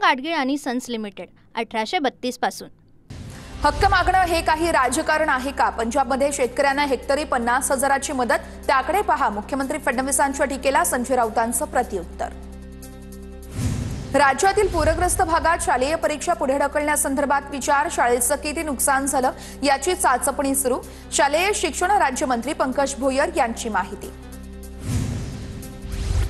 गाडगीळ आणि sons limited 1832 पासून। हक्क मागणं हे काही राजकारण आहे का? पंजाबमध्ये शेतकऱ्यांना हेक्टरी 50,000ची मदत, त्याकडे पहा। मुख्यमंत्री फडणवीसांच्या टीकेला संजय राऊतांचं प्रत्युत्तर। राज्यातील पूरग्रस्त भागात शालेय परीक्षा पुढे ढकलण्यासंदर्भात विचार, शाळेचं किती नुकसान झालं याची चाचपणी सुरू। शालेय शिक्षण राज्यमंत्री पंकज भोयर यांची माहिती।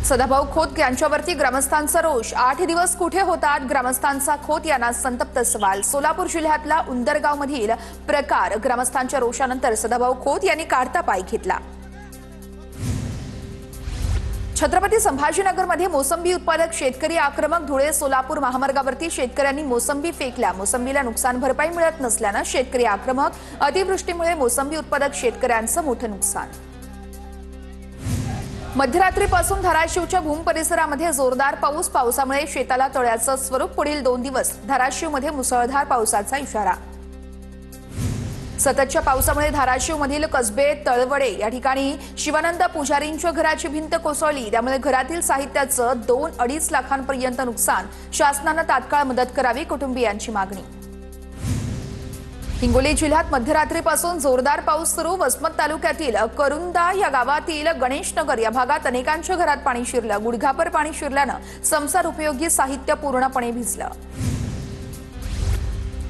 सदाभाऊ खोत यांच्यावरती ग्रामस्थांचा रोष, 8 दिवस कुठे होतात? ग्रामस्थांचा खोत यांना संतप्त सवाल। सोलापूर जिल्ह्यातला उंदरगावमधील प्रकार, ग्रामस्थांच्या रोषानंतर सदाभाऊ खोत यांनी काढता पाय घेतला। छत्रपती संभाजीनगरमध्ये मोसंबी उत्पादक शेतकरी आक्रमक। धुळे सोलापूर महामार्गावरती शेतकऱ्यांनी मोसंबी फेकल्या। मोसंबीला नुकसान भरपाई मिळत नसल्यानं शेतकरी आक्रमक। अतिवृष्टीमुळे मोसंबी उत्पादक शेतकऱ्यांचं मोठं नुकसान। मध्यरात्रीपासून धाराशिवच्या भूम परिसरामध्ये जोरदार पाऊस। पावसामुळे शेताला तळ्याचं स्वरूप। पुढील 2 दिवस धाराशिवमध्ये मुसळधार पावसाचा इशारा। सततच्या पावसामुळे धाराशिवमधील कसबे तळवडे या ठिकाणी शिवानंद पुजारींच्या घराची भिंत कोसळली। त्यामुळे घरातील साहित्याचं 2-2.5 लाखांपर्यंत नुकसान। शासनानं तात्काळ मदत करावी, कुटुंबियांची मागणी। हिंगोली जिल्ह्यात मध्यरात्रीपासून जोरदार पाऊस सुरू। वसमत तालुक्यातील करुंदा या गावातील गणेशनगर या भागात अनेकांच्या घरात पाणी शिरलं। गुडघाभर पाणी शिरल्यानं संसार उपयोगी साहित्य पूर्णपणे भिजलं।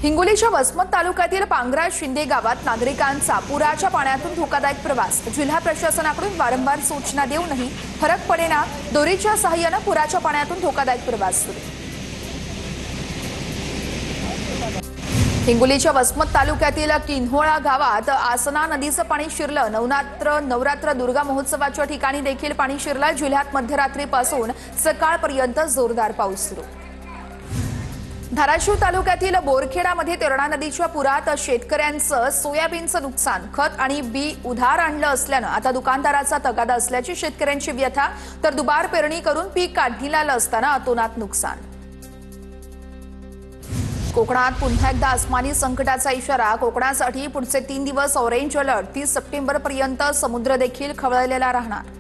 हिंगोलीच्या वसमत तालुक्यातील पांगरा शिंदे गावात नागरिकांचा पुराच्या पाण्यातून धोकादायक प्रवास। जिल्हा प्रशासनाकडून वारंवार सूचना देऊनही फरक पडेना। दोरीच्या सहाय्यानं पुराच्या पाण्यातून धोकादायक प्रवास सुरू। हिंगोलीच्या वसमत तालुक्यातील किन्होळा गावात आसना नदीचं पाणी शिरलं। नवरात्र दुर्गा महोत्सवाच्या ठिकाणी देखील पाणी शिरलं। जिल्ह्यात मध्यरात्रीपासून सकाळपर्यंत जोरदार पाऊस सुरू। धाराशिव तालुक्यातील बोरखेडामध्ये तेरणा नदीच्या पुरात शेतकऱ्यांचं सोयाबीनचं नुकसान। खत आणि बी उधार आणलं असल्यानं आता दुकानदाराचा तगादा असल्याची शेतकऱ्यांची व्यथा। तर दुबार पेरणी करून पीक काढणीला आलं असताना अतोनात नुकसान। कोकणात पुन्हा एकदा आसमानी संकटाचा इशारा। कोकणासाठी पुढचे 3 दिवस ऑरेंज अलर्ट। 30 सप्टेंबरपर्यंत समुद्र देखील खवळलेला राहणार।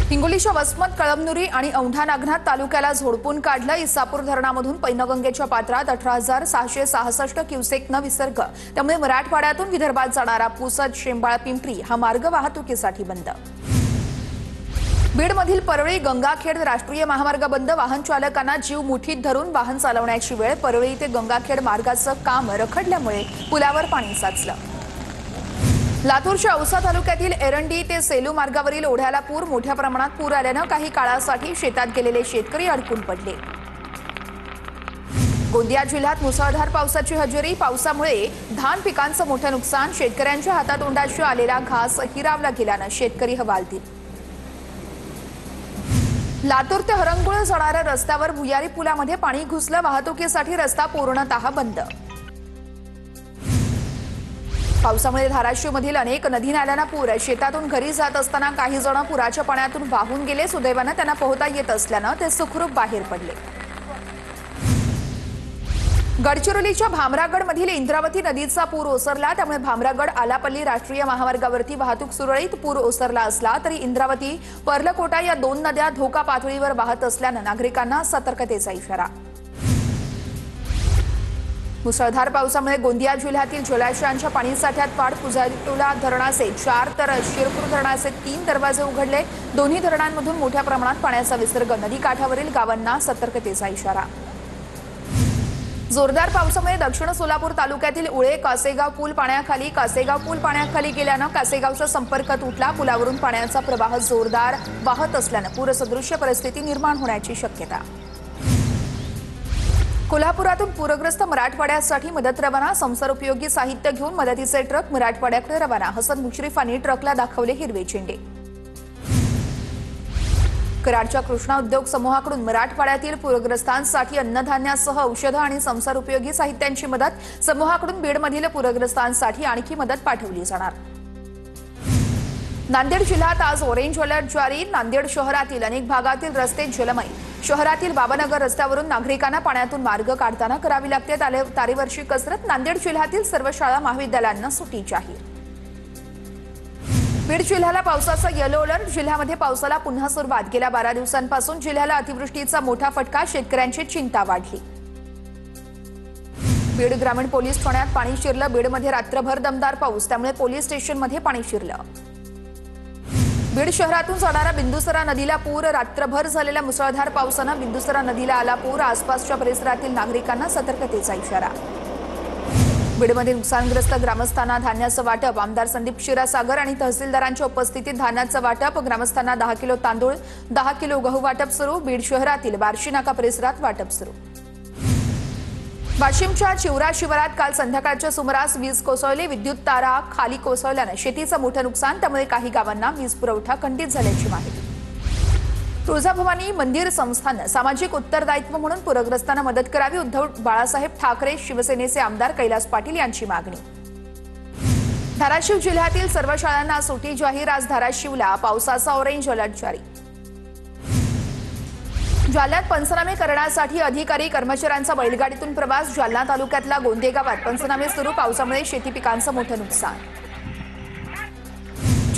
हिंगोलीच्या वसमत, कळमनुरी आणि औंढा नागनाथ तालुक्याला झोडपून काढलं। इसापूर धरणामधून पैनगंगेच्या पात्रात 18,666 क्युसेकनं विसर्ग। त्यामुळे मराठवाड्यातून विदर्भात जाणारा पुसद, शेंबाळ, पिंपरी हा मार्ग वाहतुकीसाठी बंद। बीडमधील परळी गंगाखेड राष्ट्रीय महामार्ग बंद। वाहन चालकांना जीव मुठीत धरून वाहन चालवण्याची वेळ। परळी ते गंगाखेड मार्गाचं काम रखडल्यामुळे पुलावर पाणी साचलं। लातूरच्या औसा तालुक्यातील एरंडी ते सेलू मार्गावरील ओढ्याला पूर। मोठ्या प्रमाणात पूर आल्यानं काही काळासाठी शेतात गेलेले शेतकरी अडकून पडले। गोंदिया जिल्ह्यात मुसळधार पावसाची हजेरी। पावसामुळे धान पिकांचं मोठं नुकसान। शेतकऱ्यांच्या हातातोंडाशी आलेला घास हिरावला गेल्यानं शेतकरी हवालदिल। लातूर ते हरंगुळ जाणाऱ्या रस्त्यावर भुयारी पुलामध्ये पाणी घुसलं। वाहतुकीसाठी रस्ता पूर्णतः बंद। पावसामुळे धाराशिवमधील अनेक नदी नाल्यांना पूर। शेतातून घरी जात असताना काही जण पुराच्या पाण्यातून वाहून गेले। सुदैवानं त्यांना पोहता येत असल्यानं ते सुखरूप बाहेर पडले। गडचिरोलीच्या भामरागडमधील इंद्रावती नदीचा पूर ओसरला। त्यामुळे भामरागड आलापल्ली राष्ट्रीय महामार्गावरती वाहतूक सुरळीत। पूर ओसरला असला तरी इंद्रावती, पर्लकोटा या 2 नद्या धोका पातळीवर वाहत असल्यानं नागरिकांना सतर्कतेचा इशारा। मुसळधार पावसामुळे गोंदिया जिल्ह्यातील जलाशयांच्या पाणीसाठ्यात वाढ। पुजारीटोला धरणाचे 4 तर शिरपूर धरणाचे 3 दरवाजे उघडले। दोन्ही धरणांमधून मोठ्या प्रमाणात पाण्याचा विसर्ग। नदीकाठावरील गावांना सतर्कतेचा इशारा। जोरदार पावसामुळे दक्षिण सोलापूर तालुक्यातील उळे कासेगाव पूल पाण्याखाली। कासेगाव पूल पाण्याखाली गेल्यानं कासेगावचा संपर्क तुटला। पुलावरून पाण्याचा प्रवाह जोरदार वाहत असल्यानं पूरसदृश्य परिस्थिती निर्माण होण्याची शक्यता। कोल्हापुरातून पूरग्रस्त मराठवाड्यासाठी मदत रवाना। संसार उपयोगी साहित्य घेऊन मदतीचे ट्रक मराठवाड्याकडे रवाना। हसन मुश्रीफांनी ट्रकला दाखवले हिरवे झेंडे। कराडच्या कृष्णा उद्योग समूहाकडून मराठवाड्यातील पूरग्रस्तांसाठी अन्नधान्यासह औषधं आणि संसार उपयोगी साहित्यांची मदत। समूहाकडून बीडमधील पूरग्रस्तांसाठी आणखी मदत पाठवली जाणार। नांदेड जिल्ह्यात आज ऑरेंज अलर्ट जारी। नांदेड शहरातील अनेक भागातील रस्ते जलमय। शहरातील बाबानगर रस्त्यावरून नागरिकांना पाण्यातून मार्ग काढताना करावी लागते तारेवरची कसरत। नांदेड जिल्ह्यातील सर्व शाळा महाविद्यालयांना सुट्टी जाहीर। बीड जिल्ह्याला पावसाचा येलो अलर्ट. जिल्ह्यामध्ये पावसाला पुन्हा सुरुवात. गेल्या 12 दिवसांपासून जिल्ह्याला अतिवृष्टीचा मोठा फटका. शेतकऱ्यांची चिंता वाढली. बीड ग्रामीण पोलीस ठाण्यात पाणी शिरलं. बीडमध्ये रात्रभर दमदार पाऊस, त्यामुळे पोलीस स्टेशनमध्ये पाणी शिरलं. बीड शहरातून जाणारा बिंदुसरा नदीला पूर. रात्रभर झालेल्या मुसळधार पावसानं बिंदुसरा नदीला आला पूर. आसपासच्या परिसरातील नागरिकांना सतर्कतेचा इशारा. बीडमध्ये नुकसानग्रस्त ग्रामस्थांना धान्याचं वाटप. आमदार संदीप क्षीरसागर आणि तहसीलदारांच्या उपस्थितीत धान्याचं वाटप. ग्रामस्थांना 10 किलो तांदूळ, 10 किलो गहू वाटप सुरू. बीड शहरातील बार्शी नाका परिसरात वाटप सुरू. वाशिमच्या चिवरा शिवारात काल संध्याकाळच्या सुमारास वीज कोसळली. विद्युत तारा खाली कोसळल्यानं शेतीचं मोठं नुकसान, त्यामुळे काही गावांना वीज पुरवठा खंडित झाल्याची माहिती. तुळजाभवानी मंदिर संस्थानं सामाजिक उत्तरदायित्व म्हणून पूरग्रस्तांना मदत करावी. उद्धव बाळासाहेब ठाकरे शिवसेनेचे आमदार कैलास पाटील यांची मागणी. धाराशिव जिल्ह्यातील सर्व शाळांना सुट्टी जाहीर. आज धाराशिवला पावसाचा ऑरेंज अलर्ट जारी. जालन्यात पंचनामे करण्यासाठी अधिकारी कर्मचाऱ्यांचा बैलगाडीतून प्रवास. जालना तालुक्यातल्या गोंदे गावात पंचनामे सुरू. पावसामुळे शेती पिकांचं मोठं नुकसान.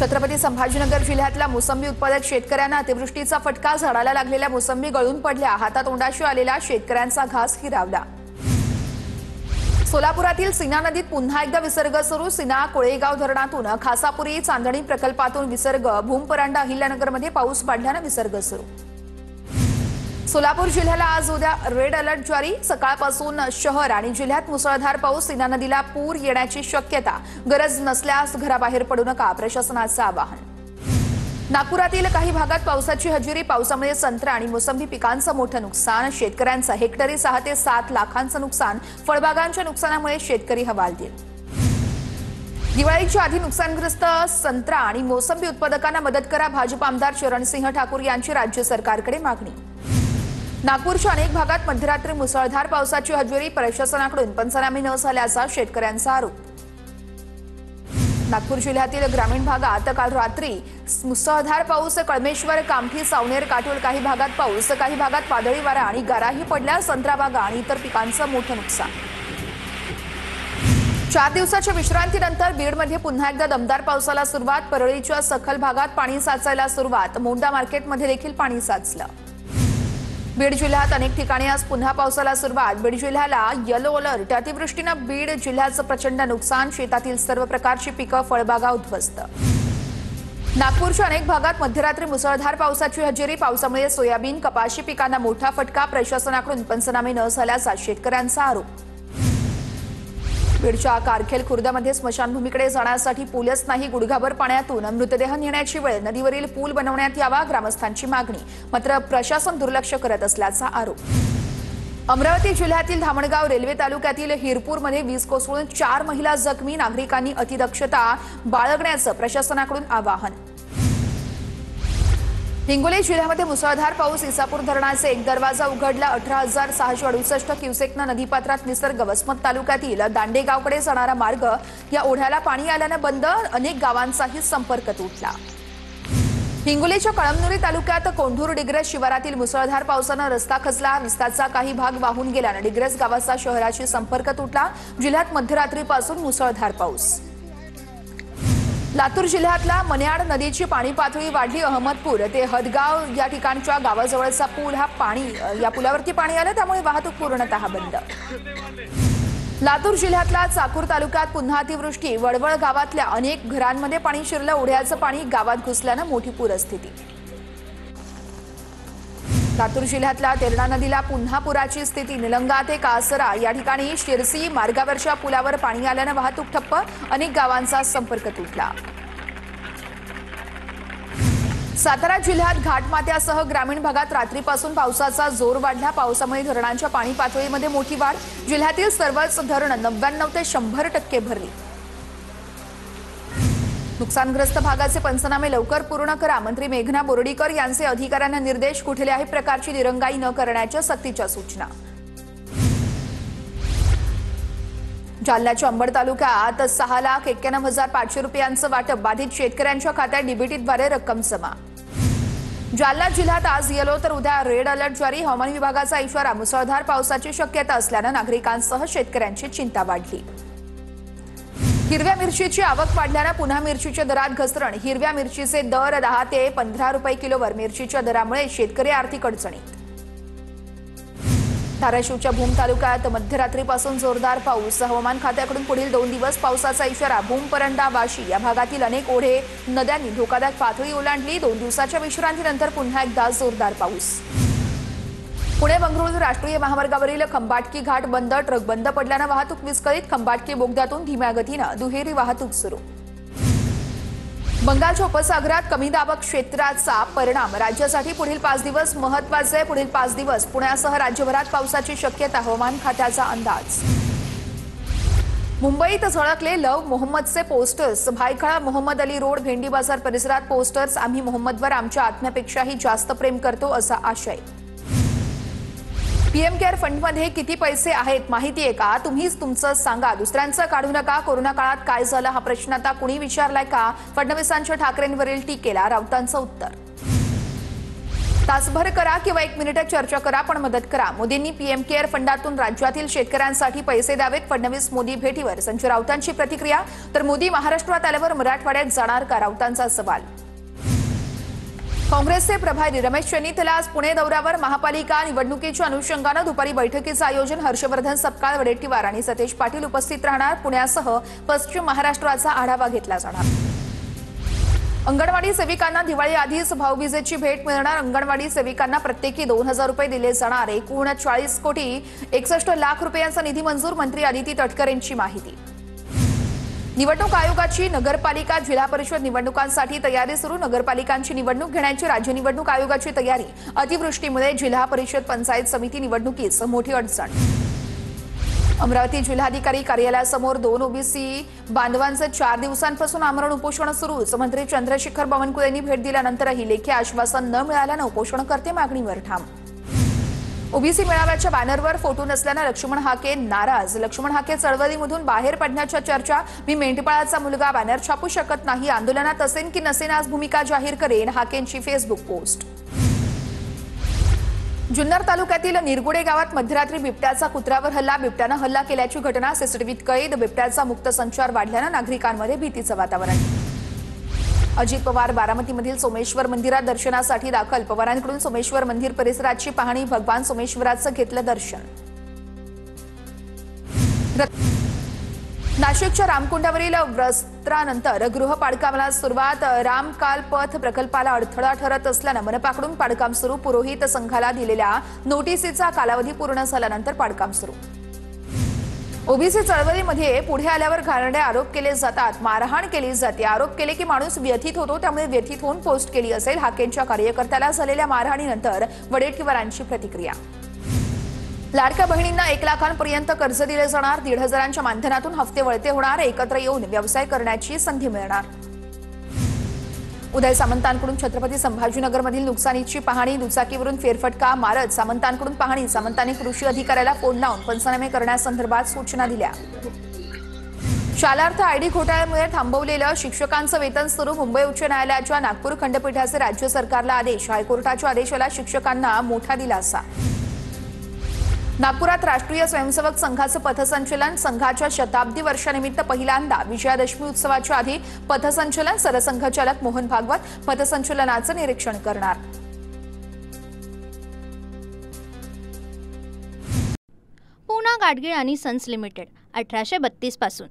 छत्रपती संभाजीनगर जिल्ह्यातल्या मोसंबी उत्पादक शेतकऱ्यांना अतिवृष्टीचा फटका. झाडाला लागलेल्या मोसंबी गळून पडल्या. हातातोंडाशी आलेला शेतकऱ्यांचा घास हिरावला. सोलापुरातील सीना नदीत पुन्हा एकदा विसर्ग सुरू. सीना कोळेगाव धरणातून खासापुरी चांदणी प्रकल्पातून विसर्ग. भूमपरांडा अहिल्यानगरमध्ये पाऊस वाढल्यानं विसर्ग सुरू. सोलापूर जिल्ह्याला आज उद्या रेड अलर्ट जारी. सकाळपासून शहर आणि जिल्ह्यात मुसळधार पाऊस. सीना नदीला पूर येण्याची शक्यता. गरज नसल्यास घराबाहेर पडू नका, प्रशासनाचं आवाहन. नागपुरातील काही भागात पावसाची हजेरी. पावसामुळे संत्रा आणि मोसंबी पिकांचं मोठं नुकसान. शेतकऱ्यांचं हेक्टरी 6 ते 7 लाखांचं नुकसान. फळबागांच्या नुकसानामुळे शेतकरी हवालदिल. दिवाळीच्या आधी नुकसानग्रस्त संत्रा आणि मोसंबी उत्पादकांना मदत करा. भाजप आमदार चरणसिंह ठाकूर यांची राज्य सरकारकडे मागणी. नागपूरच्या अनेक भागात मध्यरात्री मुसळधार पावसाची हजेरी. प्रशासनाकडून पंचनामे न झाल्याचा शेतकऱ्यांचा आरोप. नागपूर जिल्ह्यातील ग्रामीण भागात काल रात्री मुसळधार पाऊस. कळमेश्वर, कामठी, सावनेर, काटोल काही भागात पाऊस. काही भागात वादळी वारा आणि गाराही पडल्या. संत्रा बागा आणि इतर पिकांचं मोठं नुकसान. 4 दिवसाच्या विश्रांतीनंतर बीडमध्ये पुन्हा एकदा दमदार पावसाला सुरुवात. परळीच्या सखल भागात पाणी साचायला सुरुवात. मोंडा मार्केटमध्ये देखील पाणी साचलं. बीड जिल्ह्यात अनेक ठिकाणी आज पुन्हा पावसाला सुरुवात. बीड जिल्ह्याला येलो अलर्ट. अतिवृष्टीनं बीड जिल्ह्याचं प्रचंड नुकसान. शेतातील सर्व प्रकारची पिकं, फळबागा उद्ध्वस्त. नागपूरच्या अनेक भागात मध्यरात्री मुसळधार पावसाची हजेरी. पावसामुळे सोयाबीन, कपाशी पिकांना मोठा फटका. प्रशासनाकडून पंचनामे न झाल्याचा शेतकऱ्यांचा आरोप. बीडच्या कारखेल खुर्दमध्ये स्मशानभूमीकडे जाण्यासाठी पूलच नाही. गुडघाभर पाण्यातून मृतदेह नेण्याची वेळ. नदीवरील पूल बनवण्यात यावा, ग्रामस्थांची मागणी. मात्र प्रशासन दुर्लक्ष करत असल्याचा आरोप. अमरावती जिल्ह्यातील धामणगाव रेल्वे तालुक्यातील हिरपूरमध्ये वीज कोसळून 4 महिला जखमी. नागरिकांनी अतिदक्षता बाळगण्याचं प्रशासनाकडून आवाहन. हिंगोली जिल्ह्यामध्ये मुसळधार पाऊस. इसापूर धरणाचे एक दरवाजा उघडला. 18,668 क्युसेकनं नदीपात्रात विसर्ग. वसमत तालुक्यातील दांडेगावकडे जाणारा मार्ग या ओढ्याला पाणी आल्यानं बंद. अनेक गावांचाही संपर्क तुटला. हिंगोलीच्या कळमनुरी तालुक्यात कोंढूर डिग्रस शिवारातील मुसळधार पावसानं रस्ता खचला. रस्त्याचा काही भाग वाहून गेल्यानं डिग्रस गावाचा शहराशी संपर्क तुटला. जिल्ह्यात मध्यरात्रीपासून मुसळधार पाऊस. लातूर जिल्ह्यातला मन्याड नदीची पाणी पातळी वाढली. अहमदपूर ते हदगाव या ठिकाणच्या गावाजवळचा पूल या पुलावरती पाणी आलं, त्यामुळे वाहतूक पूर्णतः बंद. लातूर जिल्ह्यातला चाकूर तालुक्यात पुन्हा अतिवृष्टी. वडवळ गावातल्या अनेक घरांमध्ये पाणी शिरलं. ओढ्याचं पाणी गावात घुसल्यानं मोठी पूरस्थिती. लातूर जिल्ह्यातल्या तेरणा नदीला पुन्हा पुराची स्थिती. निलंगा ते कासरा या ठिकाणी शिरसी मार्गावरच्या पुलावर पाणी आल्यानं वाहतूक ठप्प. अनेक गावांचा संपर्क तुटला. सातारा जिल्ह्यात घाटमाथ्यासह ग्रामीण भागात रात्रीपासून पावसाचा जोर वाढला. पावसामुळे धरणांच्या पाणी पातळीमध्ये मोठी वाढ. जिल्ह्यातील सर्वच धरणं 99% ते 100% भरली. नुकसानग्रस्त भागाचे पंचनामे लवकर पूर्ण करा. मंत्री मेघना बोर्डीकर यांचे अधिकाऱ्यांना निर्देश. कुठल्याही प्रकारची दिरंगाई न करण्याच्या सक्तीच्या सूचना. जालन्याच्या अंबड तालुक्यात 6,91,500 रुपयांचं वाटप. बाधित शेतकऱ्यांच्या खात्यात डीबीटीद्वारे रक्कम जमा. जालना जिल्ह्यात आज येलो तर उद्या रेड अलर्ट जारी. हवामान विभागाचा इशारा. मुसळधार पावसाची शक्यता असल्यानं नागरिकांसह शेतकऱ्यांची चिंता वाढली. हिरव्या मिरचीची आवक वाढल्याने पुन्हा मिरचीच्या दरात घसरण। हिरव्या मिरचीचे दर 10 ते 15 रुपये किलोवर। मिरचीच्या दरामुळे शेतकरी आर्थिक अडचणीत। धाराशिवच्या भूम तालुक्यात मध्यरात्रीपासून जोरदार पाऊस। हवामान खात्याकडून पुढील 2 दिवस पावसाचा इशारा। भूम, परंडा, वाशी या भागातील अनेक ओढे, नद्यांनी धोकादायक पातळी ओलांडली। 2 दिवसाच्या विश्रांतीनंतर पुन्हा एकदा जोरदार पाऊस। पुणे बंगळुरू राष्ट्रीय महामार्गावरील खंबाटकी घाट बंद। ट्रक बंद पडल्याने वाहतूक विस्कळीत। खंबाटकी बोगद्यातून धीम्या गतीने दुहेरी वाहतूक सुरू। बंगालच्या उपसागरात कमी दाब क्षेत्राचा परिणाम। राज्यासाठी पुढील 5 दिवस महत्त्वाचे। पुढील 5 दिवस पुण्यासह राज्यभरात पावसाची शक्यता। हवामान खात्याचा अंदाज। मुंबईत झळकले लव मोहम्मदचे पोस्टर्स। भायखळा, मोहम्मद अली रोड, भेंडी बाजार परिसरात पोस्टर्स। आम्ही मोहम्मदवर आमच्या आत्म्यापेक्षाही जास्त प्रेम करतो असा आशय। पीएम केअर फंडमध्ये किती पैसे आहेत माहिती आहे का? तुम्हीच तुमचं सांगा, दुसऱ्यांचं काढू नका। कोरोना काळात काय झालं हा प्रश्न आता कुणी विचारलाय का? फडणवीसांच्या ठाकरेंवरील टीकेला राऊतांचं उत्तर। तासभर करा किंवा 1 मिनिट चर्चा करा, पण मदत करा। मोदींनी पीएम केअर फंडातून राज्यातील शेतकऱ्यांसाठी पैसे द्यावेत। फडणवीस मोदी भेटीवर संजय राऊतांची प्रतिक्रिया। तर मोदी महाराष्ट्रात आल्यावर मराठवाड्यात जाणार का? राऊतांचा सवाल। काँग्रेसचे प्रभारी रमेश चन्नीथला आज पुणे दौऱ्यावर। महापालिका निवडणुकीच्या अनुषंगाने दुपारी बैठकीचं आयोजन। हर्षवर्धन सपकाळ, वडेट्टीवार आणि सतेज पाटील उपस्थित राहणार। पुण्यासह पश्चिम महाराष्ट्राचा आढावा घेतला जाणार। अंगणवाडी सेविकांना दिवाळी आधीच भाऊबीजेची भेट मिळणार। अंगणवाडी सेविकांना प्रत्येकी 2000 रुपये दिले जाणार। एकूण 40 कोटी 61 लाख रुपयांचा निधी मंजूर। मंत्री अदिती तटकरे यांची माहिती। निवडणूक आयोगाची नगरपालिका जिल्हा परिषद निवडणुकांसाठी तयारी सुरू। नगरपालिकांची निवडणूक घेण्याची राज्य निवडणूक आयोगाची तयारी। अतिवृष्टीमुळे जिल्हा परिषद पंचायत समिती निवडणुकीस मोठी अडचण। अमरावती जिल्हाधिकारी कार्यालयासमोर 2 ओबीसी बांधवांचे 4 दिवसांपासून आमरण उपोषण सुरूच। मंत्री चंद्रशेखर बावनकुळे यांनी भेट दिल्यानंतरही लेखी आश्वासन न मिळाल्याने उपोषणकर्ते मागणीवर ठाम। ओबीसी मेळाव्याच्या बॅनरवर फोटो नसल्याने लक्ष्मण हाके नाराज। लक्ष्मण हाके चळवळीमधून बाहेर पडण्याच्या चर्चा। मी मेंढपाळाचा मुलगा, बॅनर छापू शकत नाही। आंदोलनात असेन की नसेन आज भूमिका जाहीर करेन, हाकेंची फेसबुक पोस्ट। जुन्नर तालुक्यातील निरगुडे गावात मध्यरात्री बिबट्याचा कुत्र्यावर हल्ला। बिबट्याने हल्ला केल्याची घटना सीसीटीव्हीत कैद। बिबट्याचा मुक्त संचार वाढल्याने नागरिकांमध्ये भीतीचं वातावरण। अजित पवार बारामतीमधील सोमेश्वर मंदिरात दर्शनासाठी दाखल। पवारांकडून सोमेश्वर मंदिर परिसराची पाहणी। भगवान सोमेश्वराचं घेतलं दर्शन। नाशिकच्या रामकुंडावरील वस्त्रानंतर गृहपाडकामाला सुरुवात। रामकाल पथ प्रकल्पाला अडथळा ठरत असल्याने मनपाकडून पाडकाम सुरू। पुरोहित संघाला दिलेल्या नोटिसीचा कालावधी पूर्ण झाल्यानंतर पाडकाम सुरू। ओबीसी चळवळीमध्ये पुढे आल्यावर घाणेरडे आरोप केले जातात, मारहाण केली जाते। आरोप केले की माणूस व्यथित होतो, त्यामुळे व्यथित होऊन पोस्ट केली असेल। हाकेंच्या कार्यकर्त्याला झालेल्या मारहाणीनंतर वडेट्टीवारांची प्रतिक्रिया। लाडक्या बहिणींना 1 लाखांपर्यंत कर्ज दिले जाणार। 1,500च्या मानधनातून हफ्ते वळते होणार। एकत्र येऊन व्यवसाय करण्याची संधी मिळणार। उदय सामंतांकडून छत्रपती संभाजीनगरमधील नुकसानीची पाहणी। दुचाकीवरून फेरफटका मारत सामंतांकडून पाहणी। सामंतांनी कृषी अधिकाऱ्याला फोन लावून पंचनामे करण्यासंदर्भात सूचना दिल्या। शालार्थ आयडी घोटाळ्यामुळे थांबवलेलं शिक्षकांचं वेतन सुरू। मुंबई उच्च न्यायालयाच्या नागपूर खंडपीठाचे राज्य सरकारला आदेश। हायकोर्टाच्या आदेशाला शिक्षकांना मोठा दिलासा। नागपुरात राष्ट्रीय स्वयंसेवक संघाचं पथसंचलन। संघाच्या शताब्दी वर्षानिमित्त पहिल्यांदा विजयादशमी उत्सवाच्या आधी पथसंचलन। सरसंघचालक मोहन भागवत पथसंचलनाचं निरीक्षण करणार। पूना गाडगीळ आणि सन्स लिमिटेड 1832 पासून